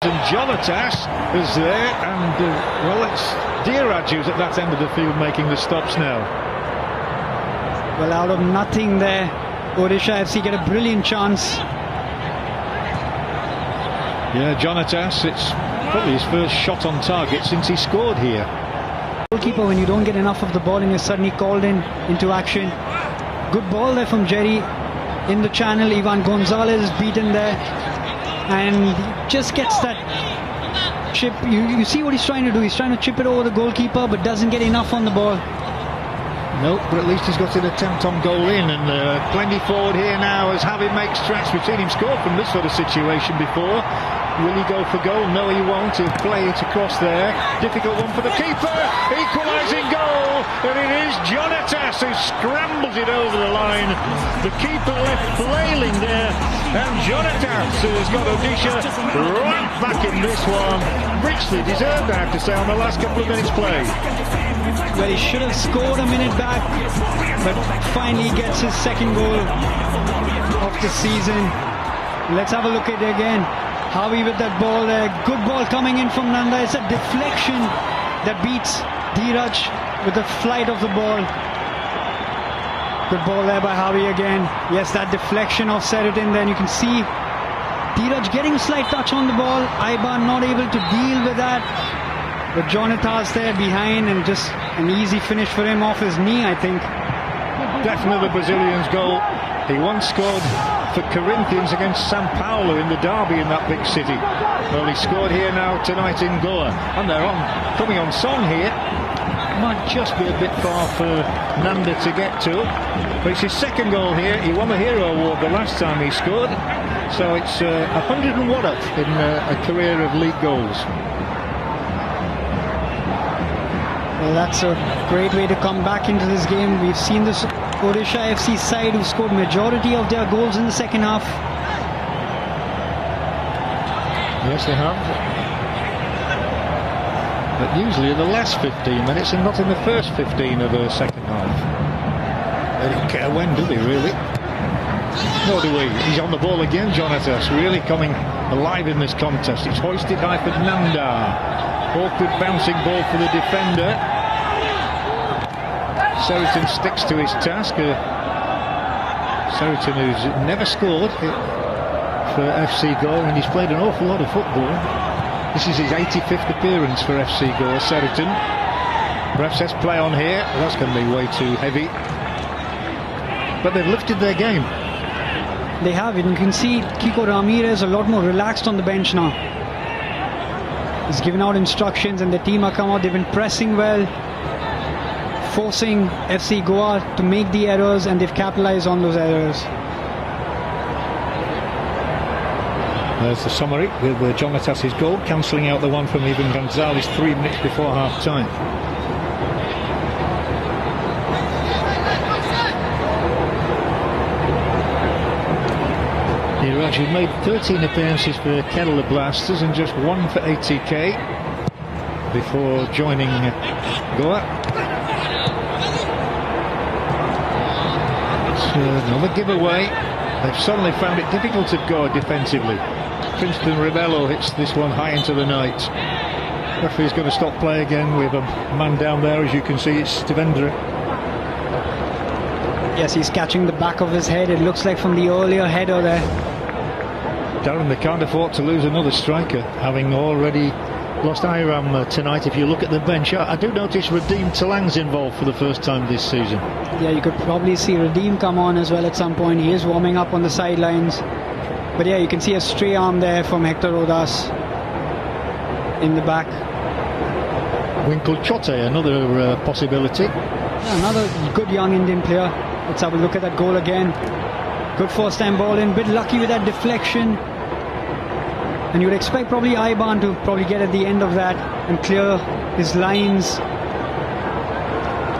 And Jonatas is there, and well, it's Diraj who's at that end of the field making the stops now. Well, out of nothing there, Odisha FC get a brilliant chance. Yeah, Jonatas, it's probably his first shot on target since he scored here. Goalkeeper, when you don't get enough of the ball and you're suddenly called into action. Good ball there from Jerry in the channel. Ivan Gonzalez is beaten there, and he just gets that chip. You see what he's trying to do. He's trying to chip it over the goalkeeper, but doesn't get enough on the ball. No, but at least he's got an attempt on goal in, and plenty forward here now as Javi makes tracks. We've seen him score from this sort of situation before. Will he go for goal? No, he won't. He'll play it across there. Difficult one for the keeper. Equalising goal, and it is Jonatas who scrambles it over the line. The keeper left flailing there, and Jonatas has got Odisha right back in this one. Richly deserved, I have to say, on the last couple of minutes played. Well, he should have scored a minute back, but finally gets his second goal of the season. Let's have a look at it again. Javi with that ball there. Good ball coming in from Nanda. It's a deflection that beats Diraj with the flight of the ball. Good ball there by Javi again. Yes, that deflection offset it in there. And you can see Diraj getting a slight touch on the ball. Iban not able to deal with that. But Jonatas there behind, and just an easy finish for him off his knee, I think. Definitely the Brazilian's goal. He once scored for Corinthians against São Paulo in the derby in that big city. Well, he scored here now tonight in Goa, and they're coming on song here. Might just be a bit far for Nanda to get to, but it's his second goal here. He won the Hero Award the last time he scored, so it's 101 up in a career of league goals. Well, that's a great way to come back into this game. We've seen this Odisha FC side who scored majority of their goals in the second half. Yes, they have. But usually in the last 15 minutes and not in the first 15 of the second half. They don't care when, do they, really? Nor do we. He's on the ball again, Jonatas, really coming alive in this contest. It's hoisted high for Nanda. Awkward bouncing ball for the defender. Seriton sticks to his task. Seriton, who's never scored for FC Goa, and he's played an awful lot of football. This is his 85th appearance for FC Goa, Seriton. Perhaps let's play on here. That's going to be way too heavy. But they've lifted their game. They have, and you can see Kiko Ramirez a lot more relaxed on the bench now. He's given out instructions, and the team have come out. They've been pressing well, forcing FC Goa to make the errors, and they've capitalized on those errors. There's the summary with Jonatas' goal, cancelling out the one from Ivan Gonzalez 3 minutes before half time. Diraj made 13 appearances for Kerala Blasters and just one for ATK before joining Goa. It's another giveaway. They've suddenly found it difficult to Goa defensively. Princeton Rebello hits this one high into the night. Referee's going to stop play again with a man down there. As you can see, it's Devendra. Yes, he's catching the back of his head, it looks like, from the earlier header there. Darren, they can't afford to lose another striker, having already lost Iram tonight. If you look at the bench, I do notice Radim Talang's involved for the first time this season. Yeah, you could probably see Radim come on as well at some point. He is warming up on the sidelines. But yeah, you can see a stray arm there from Hector Rodas in the back. Winkle Chote, another possibility. Yeah, another good young Indian player. Let's have a look at that goal again. Good first time ball in, bit lucky with that deflection. And you would expect probably Iban to probably get at the end of that and clear his lines.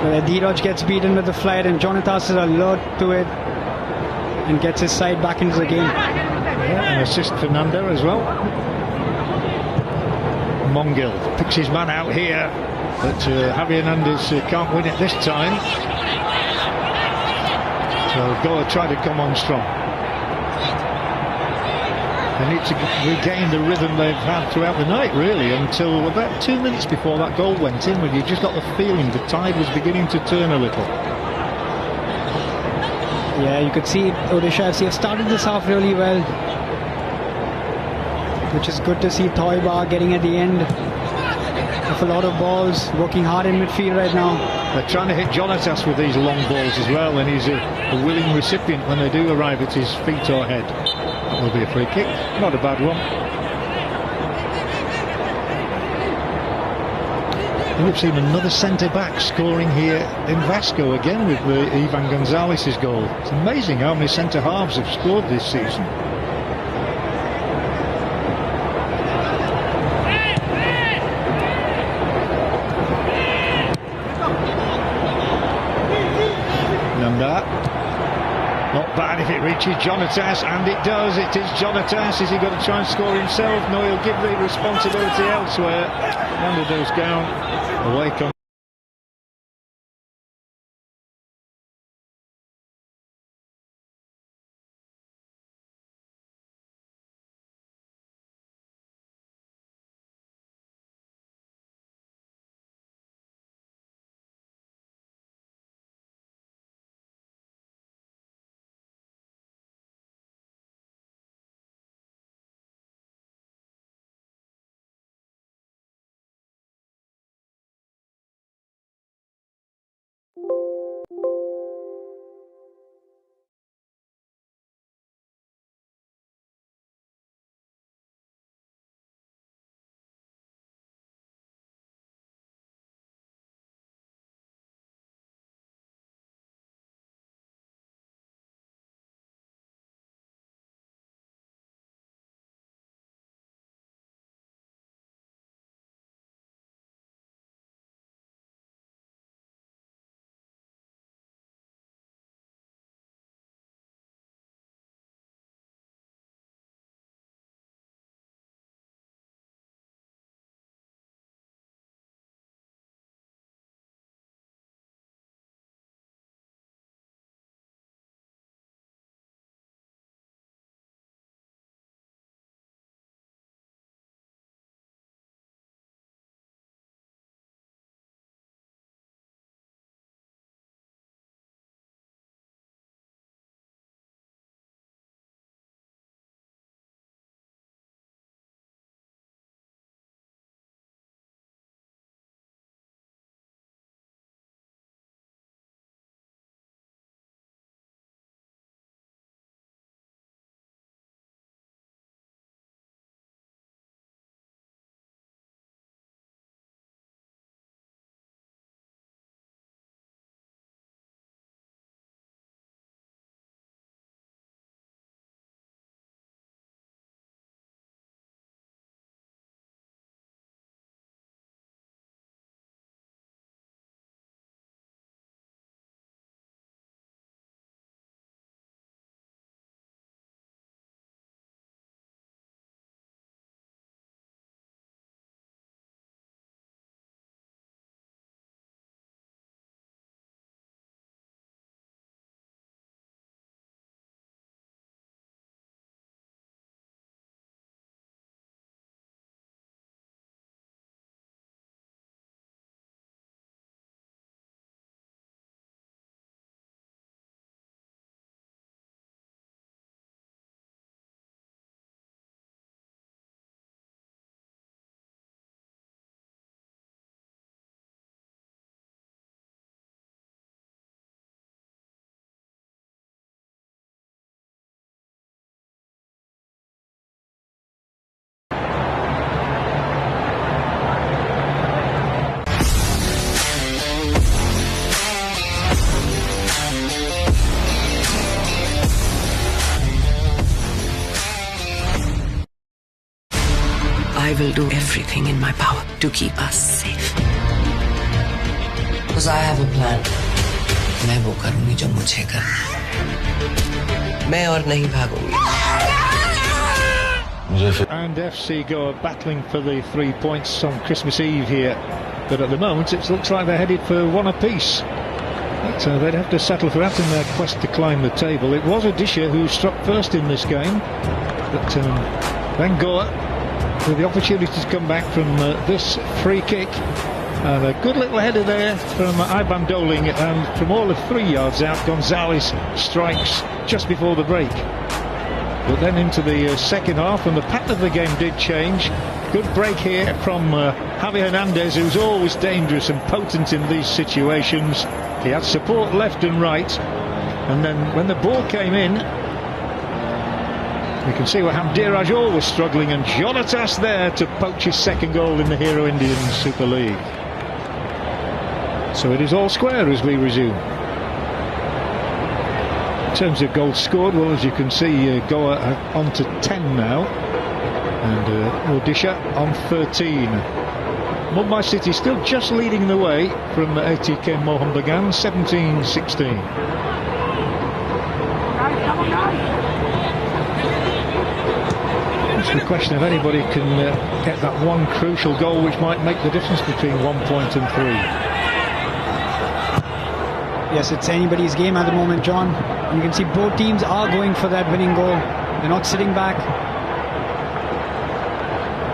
But Diraj gets beaten with the flight, and Jonatas is alert to it and gets his side back into the game. Yeah, an assist for Nanda as well. Mongil picks his man out here, but Javier Hernandez can't win it this time. So Goa try to come on strong. They need to regain the rhythm they've had throughout the night, really, until about 2 minutes before that goal went in, when you just got the feeling the tide was beginning to turn a little. Yeah, you could see Odisha FC have started this half really well, which is good to see. Thoiba getting at the end of a lot of balls, working hard in midfield right now. They're trying to hit Jonatas with these long balls as well, and he's a willing recipient when they do arrive at his feet or head. That will be a free kick, not a bad one. And we've seen another centre-back scoring here in Vasco again with Ivan Gonzalez's goal. It's amazing how many centre-halves have scored this season. Not bad if it reaches Jonatas, and it does. It is Jonatas. Is he going to try and score himself? No, he'll give the responsibility elsewhere. Nanda goes down. Away comes. I will do everything in my power to keep us safe. Because I have a plan. मैं वो करूँगी जो मुझे करना। मैं और नहीं भागूँगी। And FC go battling for the 3 points on Christmas Eve here, but at the moment it looks like they're headed for one apiece. But they'd have to settle for that in their quest to climb the table. It was Odisha who struck first in this game. But then Goa with the opportunity to come back from this free kick. And a good little header there from Ivan Doling, and from all of 3 yards out, Gonzalez strikes just before the break. But then into the second half, and the pattern of the game did change. Good break here from Javi Hernandez, who's always dangerous and potent in these situations. He had support left and right, and then when the ball came in, you can see what Hamdiraj was struggling, and Jonatas there to poach his second goal in the Hero Indian Super League. So it is all square as we resume. In terms of goals scored, well, as you can see, Goa are on to 10 now, and Odisha on 13. Mumbai City still just leading the way from ATK Mohan Bagan, 17-16. It's the question if anybody can get that one crucial goal which might make the difference between 1 point and 3. Yes, it's anybody's game at the moment, John. You can see both teams are going for that winning goal. They're not sitting back,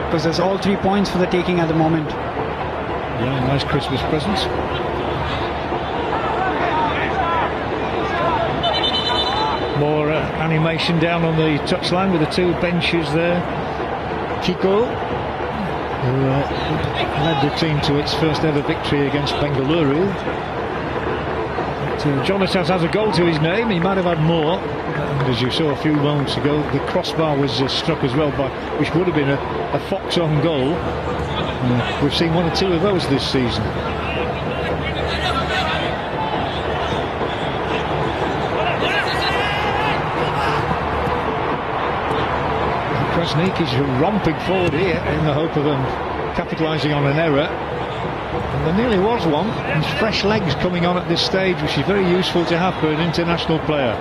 because there's all 3 points for the taking at the moment. Yeah, nice Christmas presents. More animation down on the touchline with the 2 benches there. Kiko, who led the team to its first ever victory against Bengaluru. Jonatas has a goal to his name. He might have had more, and as you saw a few moments ago, the crossbar was struck as well, by which would have been a Fox on goal. We've seen 1 or 2 of those this season. Krasniki's romping forward here in the hope of them capitalising on an error. And there nearly was one. There's fresh legs coming on at this stage, which is very useful to have for an international player.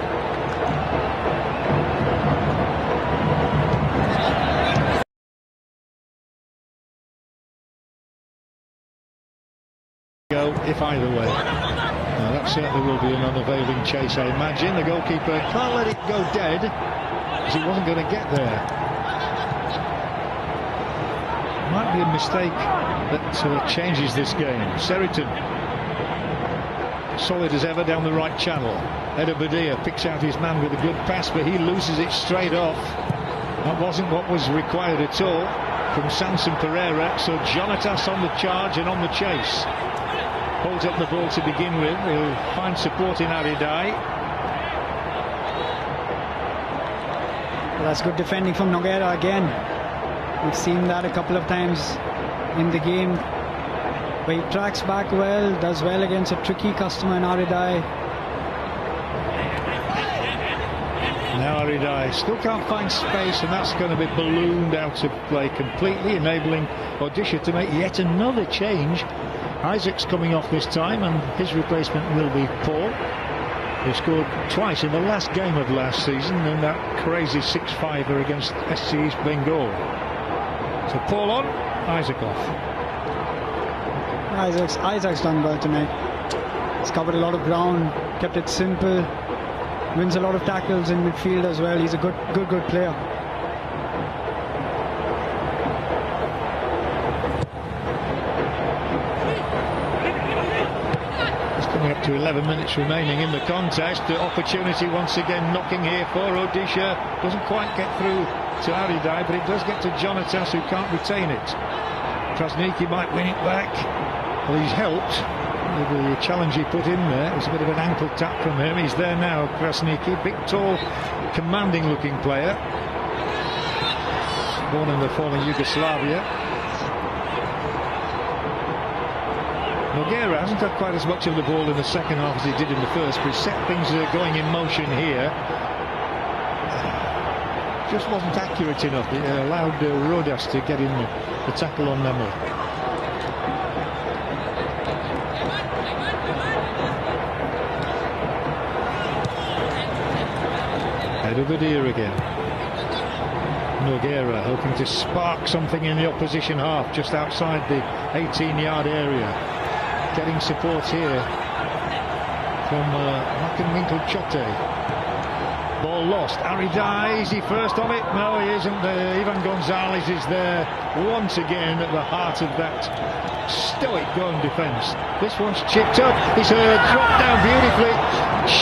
Go if either way. Now that certainly will be an unavailing chase, I imagine. The goalkeeper can't let it go dead, as he wasn't going to get there. Might be a mistake that changes this game. Seriton, solid as ever down the right channel. Eder Badia picks out his man with a good pass, but he loses it straight off. That wasn't what was required at all from Samson Pereira. So Jonatas on the charge and on the chase. Holds up the ball to begin with. He'll find support in Aridai. Well, that's good defending from Nogueira again. We've seen that a couple of times in the game, where he tracks back well, does well against a tricky customer in Aridai. Now Aridai still can't find space, and that's going to be ballooned out of play completely, enabling Odisha to make yet another change. Isaac's coming off this time, and his replacement will be Paul, who scored twice in the last game of last season in that crazy 6-5er against SC East Bengal. So Paul on, Isaac off. Isaac's done well tonight. He's covered a lot of ground, kept it simple, wins a lot of tackles in midfield as well. He's a good player. It's coming up to 11 minutes remaining in the contest. The opportunity once again knocking here for Odisha. Doesn't quite get through to Aridai, but it does get to Jonatas, who can't retain it. Krasniki might win it back. Well, he's helped with the challenge he put in there. It was a bit of an ankle tap from him. He's there now, Krasniki. Big, tall, commanding looking player. Born in the former Yugoslavia. Nogueira hasn't had quite as much of the ball in the second half as he did in the first, but he set things going in motion here. Just wasn't accurate enough. It allowed Rodas to get in the tackle on Nemo. Eder Badia again. Nogueira hoping to spark something in the opposition half, just outside the 18-yard area. Getting support here from Makan Chote. Ball ball lost. Aridai, is he first on it? No, he isn't. Ivan Gonzalez is there once again at the heart of that stoic goal defence. This one's chipped up. It's dropped down beautifully.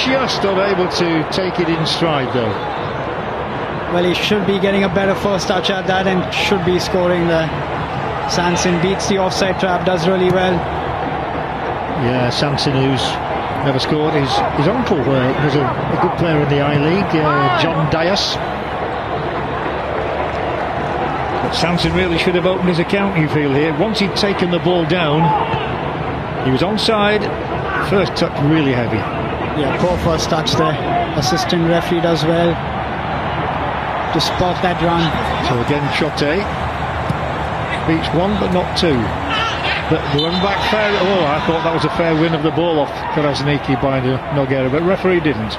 Just unable to take it in stride though. Well, he should be getting a better first touch at that and should be scoring there. Sanson beats the offside trap, does really well. Yeah, Sanson, who's never scored. His uncle was a good player in the I-League, John Dias. But Sanson really should have opened his account, you feel here. Once he'd taken the ball down, he was onside. First touch really heavy. Yeah, poor first touch there. Assistant referee does well to spot that run. So again, Chote beats one, but not two. But the run back fair. Oh, I thought that was a fair win of the ball off Krasniki by Nogueira, but referee didn't.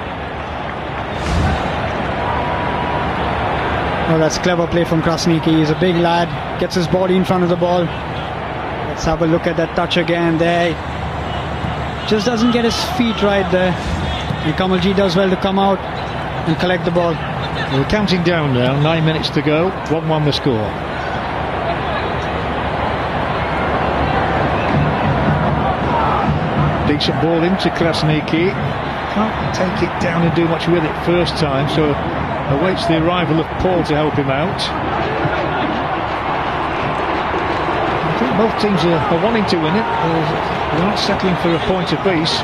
Oh, that's clever play from Krasniki. He's a big lad, gets his body in front of the ball. Let's have a look at that touch again there. Just doesn't get his feet right there. And Kamalji does well to come out and collect the ball. We're counting down now, 9 minutes to go, 1-1 the score. Decent ball into Krasniki. Can't take it down and do much with it first time, so awaits the arrival of Paul to help him out. I think both teams are wanting to win it. They're not settling for a point apiece.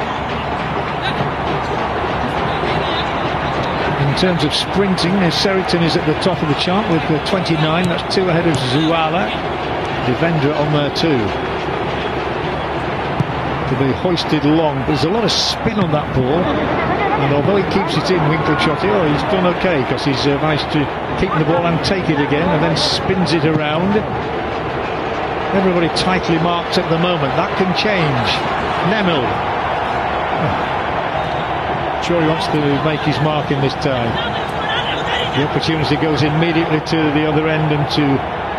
In terms of sprinting, Seriton is at the top of the chart with 29. That's 2 ahead of Zuala. Devendra on there too. To be hoisted long. There's a lot of spin on that ball, and although he keeps it in, Winkelshotty, he's done okay because he's managed to keep the ball and take it again and then spins it around. Everybody tightly marked at the moment. That can change. Nemil. Sure he wants to make his mark in this time. The opportunity goes immediately to the other end and to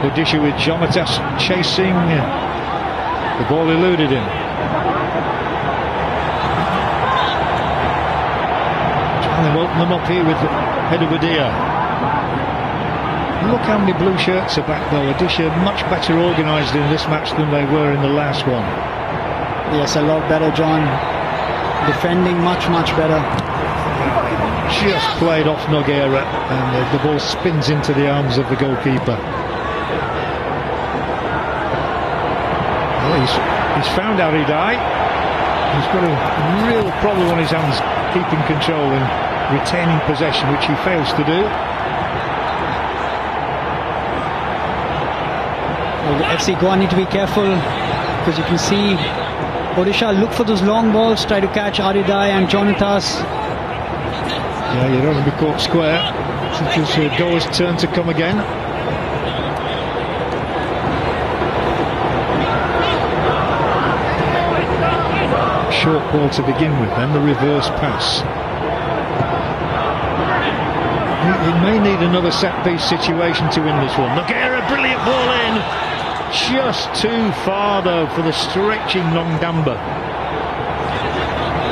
Odisha with Jonatas chasing. The ball eluded him. Trying to open them up here with Hedabadia. Look how many blue shirts are back though. Odisha much better organised in this match than they were in the last one. Yes, a lot better, John. Defending much better. Just played off Nogueira and the ball spins into the arms of the goalkeeper. Well, he's found Aridai. He's got a real problem on his hands keeping control and retaining possession, which he fails to do. Well, the FC Goa need to be careful because you can see Odisha look for those long balls, try to catch Aridai and Jonatas. Yeah, you don't want to be caught square. It's Goa's turn to come again. Short ball to begin with, then the reverse pass. He may need another set-piece situation to win this one. Nogueira, brilliant ball in. Just too far though for the stretching Nongdamba.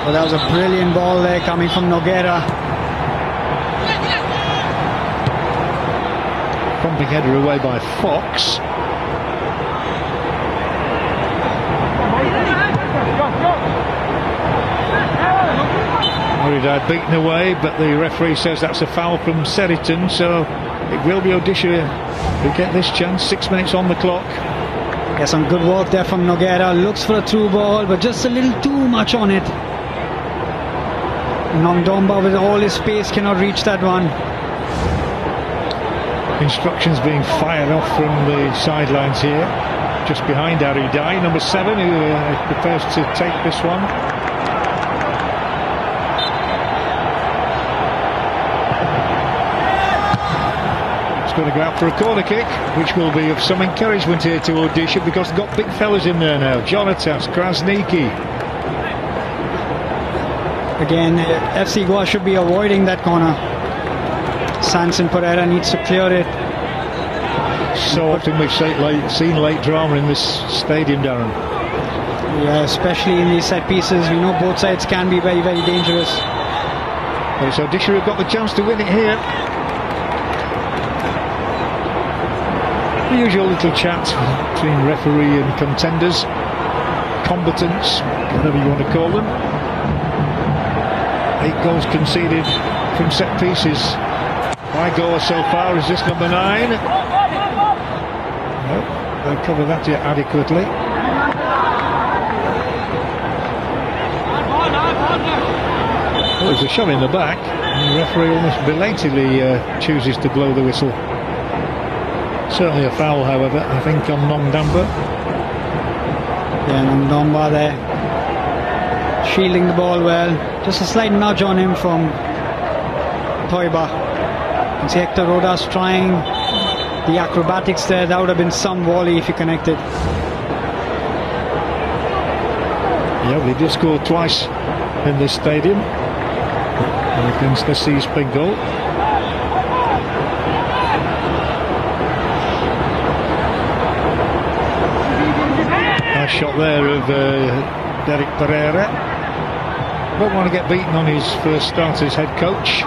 Well, that was a brilliant ball there coming from Nogueira. Pumping header away by Fox. Aridai beaten away, but the referee says that's a foul from Seriton, so it will be Odisha who get this chance. 6 minutes on the clock. Yeah, some good work there from Nogueira. Looks for a through ball, but just a little too much on it. Nongdamba with all his space cannot reach that one. Instructions being fired off from the sidelines here, just behind Aridai, number 7, who prepares to take this one. Going to go out for a corner kick, which will be of some encouragement here to Odisha because they've got big fellas in there now. Jonatas, Krasniki. Again, FC Goa should be avoiding that corner. Sanson Pereira needs to clear it. So often we've seen late drama in this stadium, Darren. Yeah, especially in these set pieces. We know both sides can be very dangerous. But it's Odisha who've got the chance to win it here. The usual little chat between referee and contenders, combatants, whatever you want to call them. 8 goals conceded from set pieces. My goal so far is this number 9. Nope, they'll cover that adequately. Oh, there's a shove in the back. And the referee almost belatedly chooses to blow the whistle. Certainly a foul, however, I think, on Nongdamba. Yeah, Nongdamba there, shielding the ball well. Just a slight nudge on him from Toiba. You can see Hector Rodas trying the acrobatics there. That would have been some volley if he connected. Yeah, they did score twice in this stadium against the SPORTLIVETV Bengal. Nice shot there of Derek Pereira. Won't want to get beaten on his first start as head coach.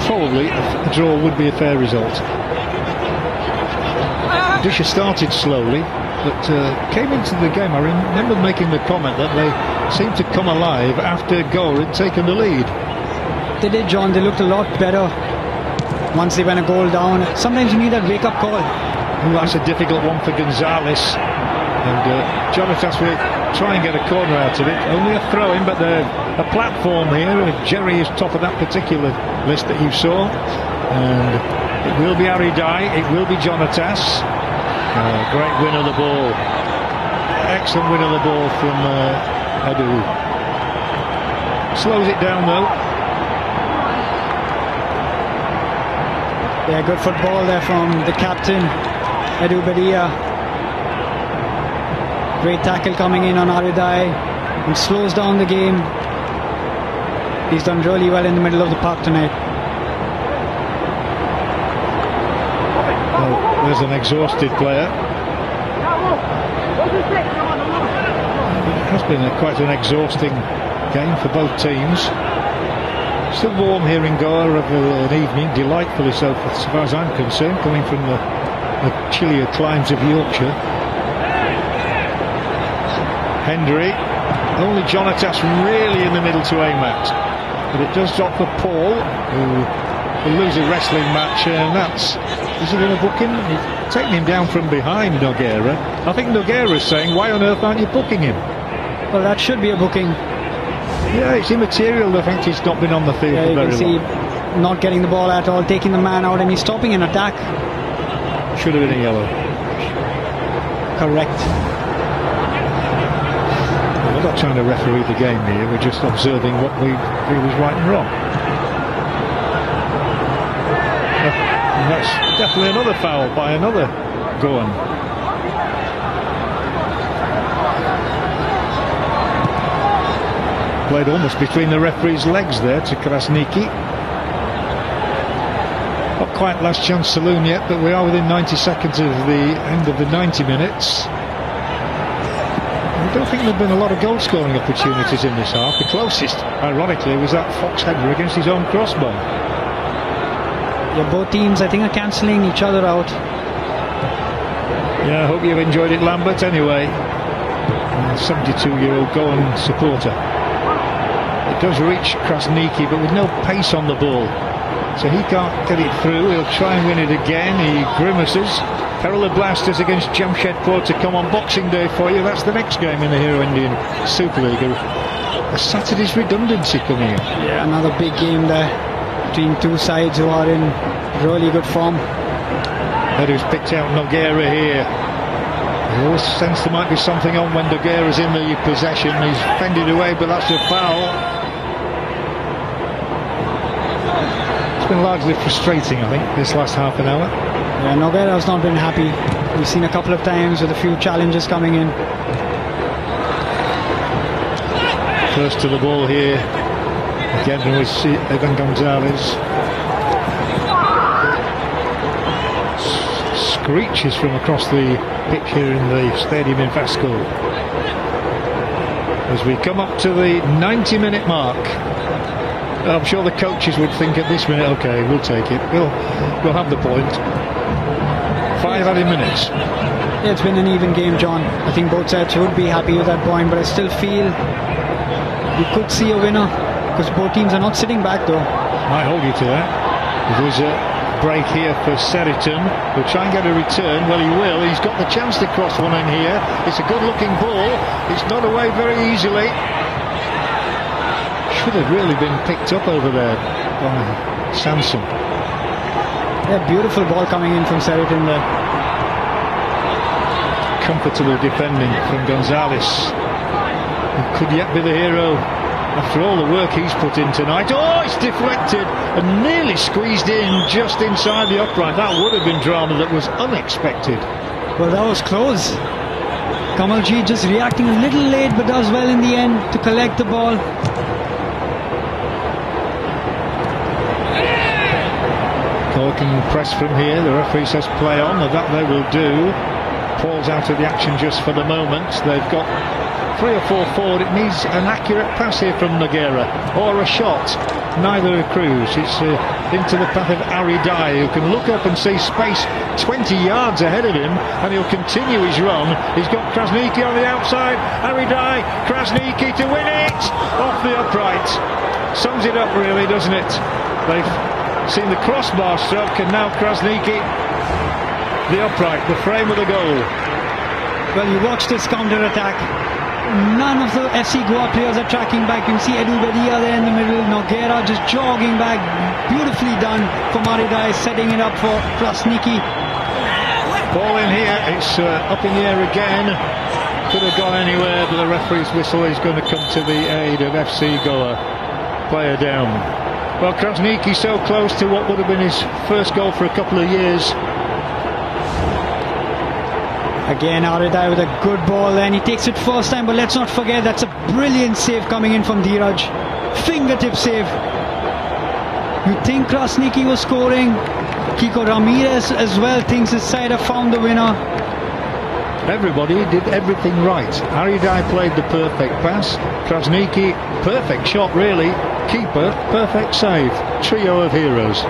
Probably a draw would be a fair result. Odisha started slowly, but came into the game. I remember making the comment that they seemed to come alive after Gaur had taken the lead. They did, John. They looked a lot better once they went a goal down. Sometimes you need that wake-up call. Ooh, that's a difficult one for Gonzalez. And Jonatas will try and get a corner out of it. Only a throw-in, but a platform here. Jerry is top of that particular list that you saw. And it will be Aridai, it will be Jonatas. Great win of the ball. Excellent win of the ball from Edu. Slows it down though. Yeah, good football there from the captain, Edu Badia. Great tackle coming in on Aridai and slows down the game. He's done really well in the middle of the park tonight. Well, there's an exhausted player. It has been quite an exhausting game for both teams. Still warm here in Goa of an evening, delightfully so as far as I'm concerned, coming from the chillier climes of Yorkshire. Hendry, only Jonatas really in the middle to aim at, but it does drop for Paul, who will lose a wrestling match, and is he going to book him? He's taking him down from behind, Nogueira. I think Nogueira's saying, why on earth aren't you booking him? Well, that should be a booking. Yeah, it's immaterial the fact he's not been on the field for very long. You can see not getting the ball at all, taking the man out, and he's stopping an attack. Should have been a yellow. Correct. We're not trying to referee the game here, we're just observing what we feel was right and wrong. And that's definitely another foul by another Goan. Played almost between the referee's legs there to Krasniki. Not quite last chance saloon yet, but we are within 90 seconds of the end of the 90 minutes. I don't think there have been a lot of goal scoring opportunities in this half. The closest, ironically, was that Fox header against his own crossbar. Yeah, both teams, I think, are cancelling each other out. Yeah, I hope you've enjoyed it, Lambert, anyway. 72-year-old Goan supporter. It does reach Krasniki, but with no pace on the ball. So he can't get it through. He'll try and win it again. He grimaces. Kerala Blasters against Jamshedpur to come on Boxing Day for you. That's the next game in the Hero Indian Super League. A Saturday's redundancy coming in. Yeah, another big game there between two sides who are in really good form. Edu's picked out Nogueira here. I always sense there might be something on when Nogueira's in the possession. He's fended away, but that's a foul. It's been largely frustrating, I think, this last half an hour. Yeah, Nogueira's not been happy. We've seen a couple of times with a few challenges coming in. First to the ball here. Again with Evan Gonzalez. Screeches from across the pitch here in the stadium in Vasco. as we come up to the 90-minute mark. I'm sure the coaches would think at this minute, okay, we'll take it. We'll have the point. 5 added minutes. Yeah, it's been an even game, John. I think both sides would be happy with that point, but I still feel we could see a winner because both teams are not sitting back, though. I hold you to that. If there was a break here for Seriton, he'll try and get a return. Well, he will. He's got the chance to cross one in here. It's a good-looking ball. It's not away very easily. Should have really been picked up over there by Sanson. Yeah, beautiful ball coming in from Seriton there. Comfortable defending from Gonzalez. He could yet be the hero after all the work he's put in tonight. Oh, it's deflected and nearly squeezed in just inside the upright. That would have been drama that was unexpected. Well, that was close. Kamalji just reacting a little late, but does well in the end to collect the ball. Can press from here. The referee says play on, and that they will do. Paul's out of the action just for the moment. They've got 3 or 4 forward. It needs an accurate pass here from Nogueira or a shot. Neither accrues. It's into the path of Aridai, who can look up and see space 20 yards ahead of him, and he'll continue his run. He's got Krasniki on the outside. Aridai, Krasniki to win it off the upright. Sums it up really, doesn't it? They've seen the crossbar struck, and now Krasniki, the upright, the frame of the goal. Well, you watch this counter-attack. None of the FC Goa players are tracking back. You can see Edu Bedia there in the middle. Nogueira just jogging back. Beautifully done for Maridai, setting it up for Krasniki. Ball in here. It's up in the air again. Could have gone anywhere, but the referee's whistle is going to come to the aid of FC Goa. Player down. Well, Krasniki so close to what would have been his first goal for a couple of years. Again, Aridai with a good ball there, and he takes it first time, but let's not forget that's a brilliant save coming in from Dheeraj. Fingertip save. You think Krasniki was scoring. Kiko Ramirez as well thinks his side have found the winner. Everybody did everything right. Aridai played the perfect pass. Krasniki, perfect shot really. Keeper, perfect save. Trio of heroes.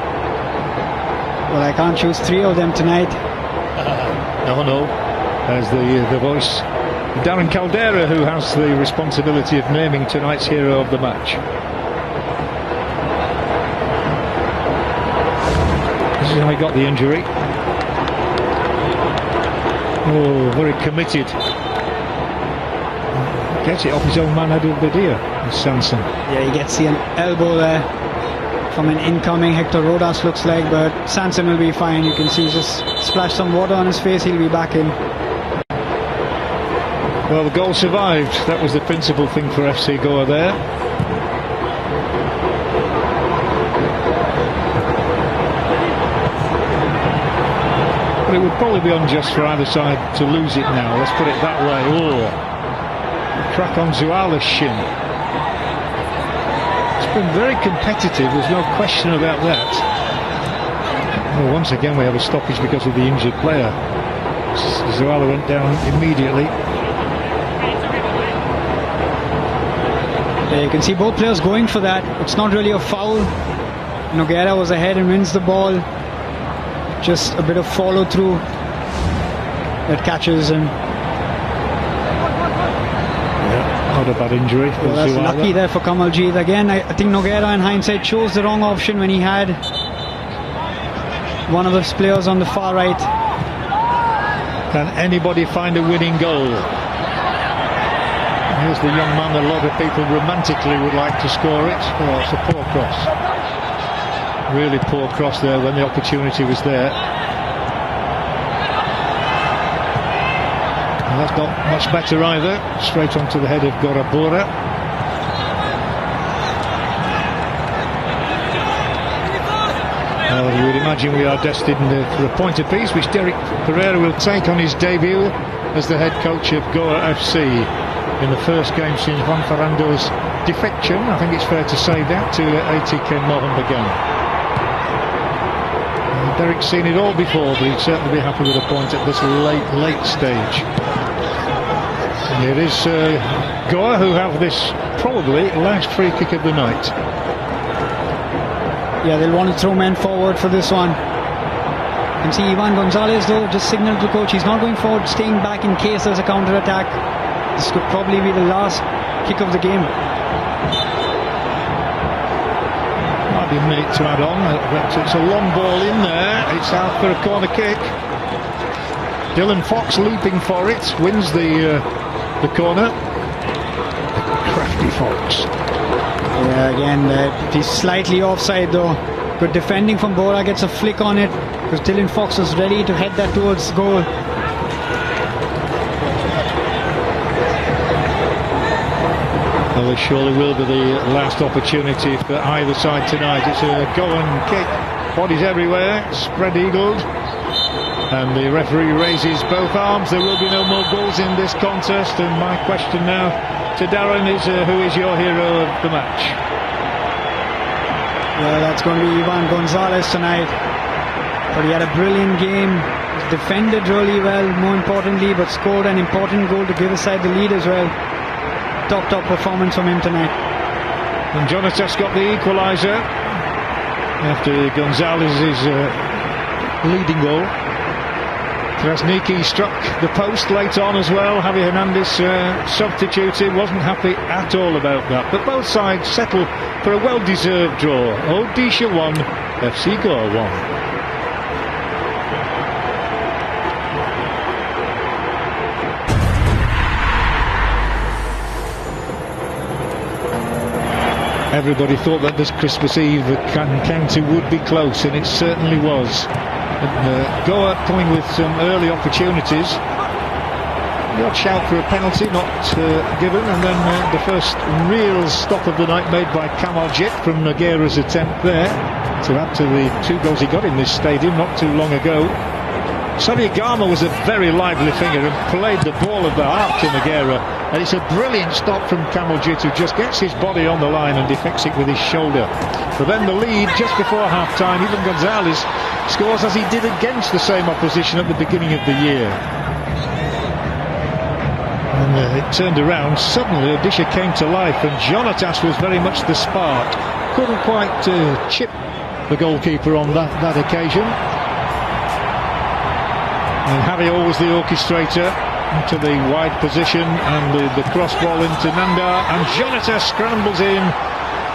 Well, I can't choose 3 of them tonight. No. There's the voice. Darren Caldera, who has the responsibility of naming tonight's hero of the match. This is how he got the injury. Oh, very committed. Gets it off his own man, Edu Bedia, Sanson. Yeah, he gets an elbow there from an incoming Hector Rodas, looks like, but Sanson will be fine. You can see just splash some water on his face, he'll be back in. Well, the goal survived. That was the principal thing for FC Goa there. But it would probably be unjust for either side to lose it now. Let's put it that way. Oh, crack on Zuala's shin. It's been very competitive, there's no question about that. Well, once again we have a stoppage because of the injured player. Zuala went down immediately. Yeah, you can see both players going for that. It's not really a foul. Nogueira was ahead and wins the ball. Just a bit of follow through that catches him. Not a bad injury. Well, that's lucky there for Kamaljeet. Again, I think Nogueira in hindsight chose the wrong option when he had one of his players on the far right. Can anybody find a winning goal? Here's the young man a lot of people romantically would like to score it. Oh, it's a poor cross. Really poor cross there when the opportunity was there. And that's not much better either. Straight onto the head of Gorabora. Well, you would imagine we are destined for a point apiece, which Derek Pereira will take on his debut as the head coach of Goa FC in the first game since Juan Ferrando's defection. I think it's fair to say that, to ATK Mohan Bagan. Derek's seen it all before, but he'd certainly be happy with a point at this late stage. And it is Goa, who have this probably last free kick of the night. Yeah, they'll want to throw men forward for this one. You can see Ivan Gonzalez though just signalled to the coach he's not going forward, staying back in case there's a counter-attack. This could probably be the last kick of the game. Might be a minute to add on, but it's a long ball in there. It's out for a corner kick. Dylan Fox leaping for it, wins the corner. Crafty Fox. Yeah, again, he's slightly offside though. Good defending from Bora, gets a flick on it because Dylan Fox was ready to head that towards goal. Well, there surely will be the last opportunity for either side tonight. It's a go-and kick, bodies everywhere, spread eagled. And the referee raises both arms. There will be no more goals in this contest. And my question now to Darren is, who is your hero of the match? Well, that's going to be Ivan Gonzalez tonight. But he had a brilliant game. Defended really well, more importantly, but scored an important goal to give his side the lead as well. Top performance from him tonight. And Jonatas got the equaliser after Gonzalez's leading goal. Krasniki struck the post late on as well. Javi Hernandez substituted, wasn't happy at all about that. But both sides settle for a well-deserved draw. Odisha 1, FC Goa 1. Everybody thought that this Christmas Eve encounter would be close, and it certainly was. And Goa coming with some early opportunities. Watch out for a penalty, not given, and then the first real stop of the night made by Kamaljit from Nogueira's attempt there to add to the 2 goals he got in this stadium not too long ago. Saryagama was a very lively finger and played the ball of the heart to Nogueira, and it's a brilliant stop from Kamaljit, who just gets his body on the line and defects it with his shoulder. But then the lead just before half-time, even Gonzalez scores as he did against the same opposition at the beginning of the year. And it turned around. Suddenly Odisha came to life, and Jonatas was very much the spark. Couldn't quite chip the goalkeeper on that occasion. And Javi always the orchestrator into the wide position, and the cross ball into Nanda, and Jonatas scrambles in.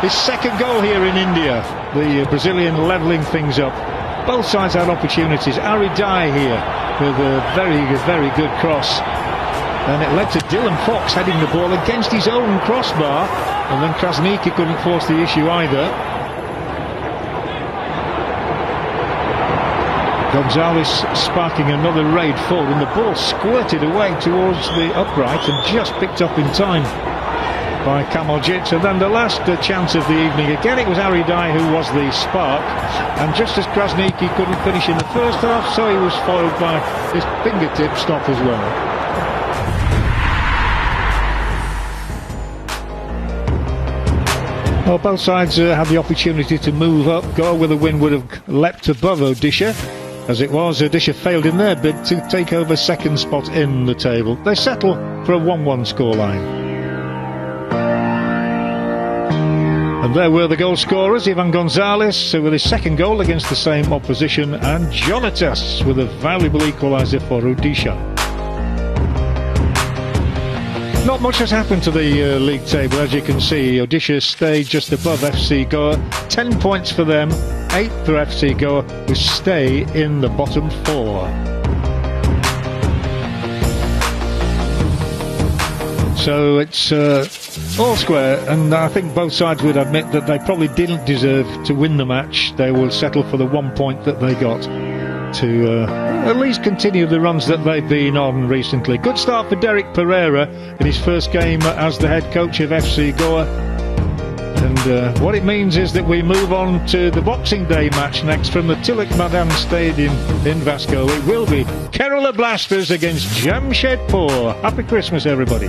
His second goal here in India. The Brazilian levelling things up. Both sides had opportunities. Aridai here with a very good cross. And it led to Dylan Fox heading the ball against his own crossbar, and then Krasniki couldn't force the issue either. Gonzalez sparking another raid forward, and the ball squirted away towards the upright and just picked up in time by Kamaljit. And then the last chance of the evening, again it was Aridai who was the spark, and just as Krasniki couldn't finish in the first half, so he was foiled by his fingertip stop as well. Well, both sides had the opportunity to move up. Goa with a win would have leapt above Odisha. As it was, Odisha failed in their bid to take over second spot in the table. They settle for a 1-1 scoreline. And there were the goal scorers: Ivan Gonzalez with his second goal against the same opposition, and Jonatas with a valuable equaliser for Odisha. Not much has happened to the league table, as you can see. Odisha stayed just above FC Goa, 10 points for them, 8 for FC Goa, who stay in the bottom 4. So it's all square, and I think both sides would admit that they probably didn't deserve to win the match. They will settle for the 1 point that they got to at least continue the runs that they've been on recently. Good start for Derek Pereira in his first game as the head coach of FC Goa. And what it means is that we move on to the Boxing Day match next from the Tilak Madan Stadium in Vasco. It will be Kerala Blasters against Jamshedpur. Happy Christmas, everybody.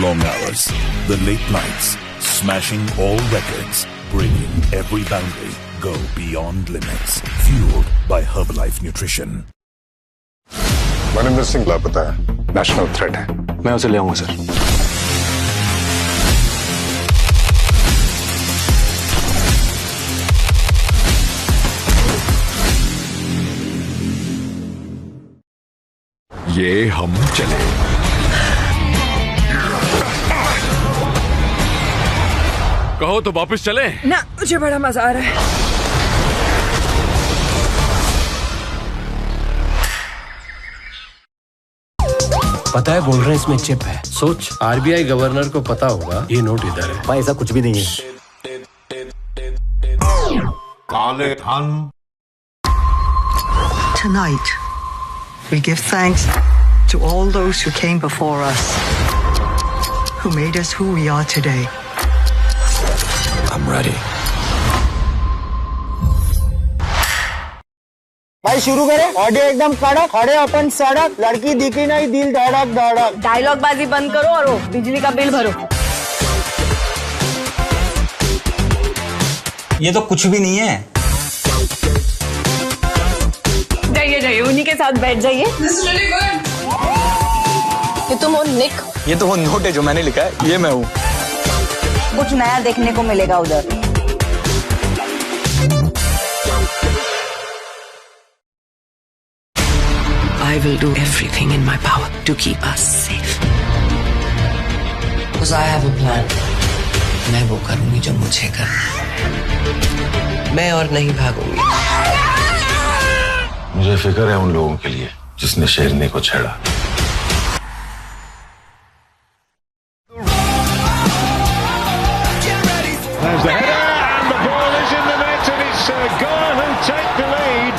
long hours, the late nights, smashing all records, breaking every boundary, go beyond limits. Fueled by Herbalife Nutrition. Maninder Singh लापता है, national threat है। मैं उसे ले आऊंगा sir. ये हम चले। कहो तो वापस चले। ना, मुझे बड़ा मजा आ रहा है। पता है बोल रहे हैं इसमें चिप है। सोच, आरबीआई गवर्नर को पता होगा ये नोट इधर है। भाई ऐसा कुछ भी नहीं है। काले धन। Tonight, we give thanks to all those who came before us, who made us who we are today. I'm ready. भाई शुरू करें। ऑडियो एकदम कड़क, खड़े अपन सड़क, लड़की दिखी नहीं दिल धड़क धड़क। डायलॉग बाजी बंद करो और वो बिजली का बिल भरो। ये तो कुछ भी नहीं है। जाइए जाइए, उन्हीं के साथ बैठ जाइए। ये तुम हो निक? ये तो वो नोट है जो मैंने लिखा है, ये मैं हूँ। कुछ नया देखने को मिलेगा उधर। I will do everything in my power to keep us safe. Because I have a plan. मैं वो करूंगी जो मुझे करना। मैं और नहीं भागूंगी। मुझे फिक्र है उन लोगों के लिए जिसने शेरनी को छेड़ा। There's the header and the ball is in the net and it's Goal who take the lead.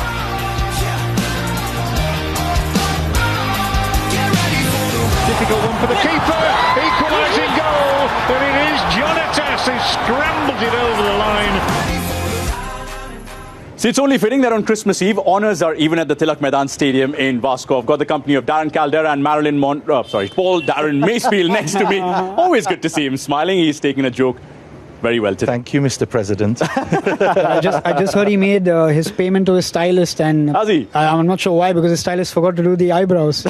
Difficult one for the keeper, equalising goal, and it is Jonatas who scrambles it over the line. So it's only fitting that on Christmas Eve, honours are even at the Tilak Maidan Stadium in Vasco. I've got the company of Darren Caldera and Paul Darren Macefield next to me. Always good to see him smiling. He's taking a joke very well today. Thank you, Mr. President. I just heard he made his payment to his stylist, and has he? I'm not sure why, because his stylist forgot to do the eyebrows.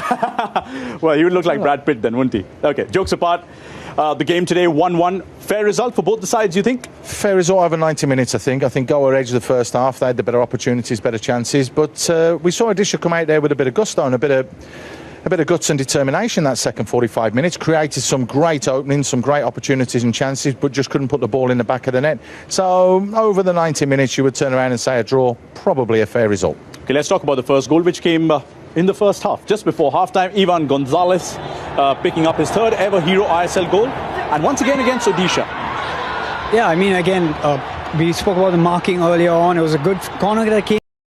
Well, he would look like Brad Pitt then, wouldn't he? Okay, jokes apart. The game today, 1-1. Fair result for both the sides, you think? Fair result over 90 minutes, I think. I think Goa edged the first half. They had the better opportunities, better chances. But we saw Odisha come out there with a bit of gusto and a bit of guts and determination that second 45 minutes. Created some great openings, some great opportunities and chances, but just couldn't put the ball in the back of the net. So over the 90 minutes, you would turn around and say a draw, probably a fair result. Okay, let's talk about the first goal, which came in the first half. Just before half-time, Ivan Gonzalez picking up his third ever Hero ISL goal. And once again against Odisha. Yeah, I mean, again, we spoke about the marking earlier on. It was a good corner that came.